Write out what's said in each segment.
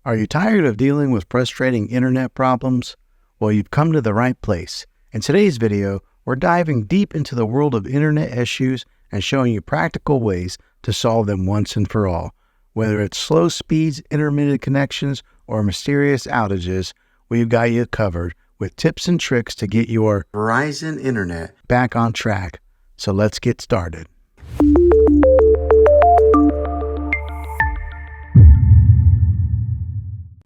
Are you tired of dealing with frustrating internet problems? Well, you've come to the right place. In today's video, we're diving deep into the world of internet issues and showing you practical ways to solve them once and for all. Whether it's slow speeds, intermittent connections, or mysterious outages, we've got you covered with tips and tricks to get your Verizon internet back on track. So let's get started.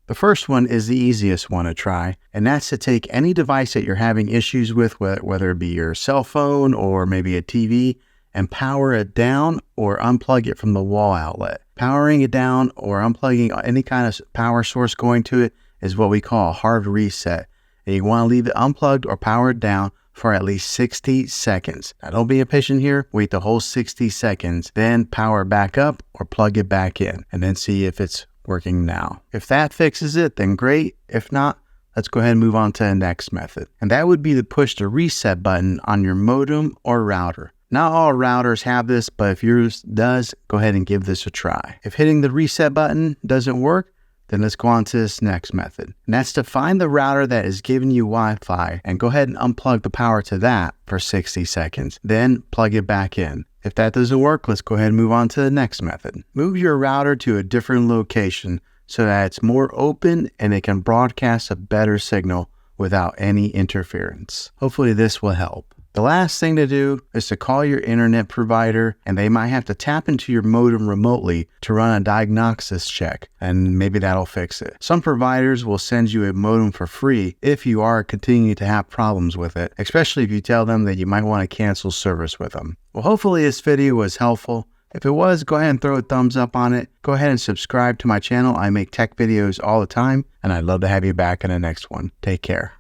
The first one is the easiest one to try, and that's to take any device that you're having issues with, whether it be your cell phone or maybe a TV, and power it down or unplug it from the wall outlet. Powering it down or unplugging any kind of power source going to it is what we call a hard reset. And you want to leave it unplugged or powered down for at least 60 seconds. Now don't be impatient here, wait the whole 60 seconds, then power back up or plug it back in, and then see if it's working now. If that fixes it, then great. If not, let's go ahead and move on to the next method. And that would be to push the reset button on your modem or router. Not all routers have this, but if yours does, go ahead and give this a try. If hitting the reset button doesn't work, then let's go on to this next method. And that's to find the router that is giving you Wi-Fi and go ahead and unplug the power to that for 60 seconds. Then plug it back in. If that doesn't work, let's go ahead and move on to the next method. Move your router to a different location so that it's more open and it can broadcast a better signal without any interference. Hopefully this will help. The last thing to do is to call your internet provider, and they might have to tap into your modem remotely to run a diagnosis check, and maybe that'll fix it. Some providers will send you a modem for free if you are continuing to have problems with it, especially if you tell them that you might want to cancel service with them. Well, hopefully this video was helpful. If it was, go ahead and throw a thumbs up on it. Go ahead and subscribe to my channel. I make tech videos all the time, and I'd love to have you back in the next one. Take care.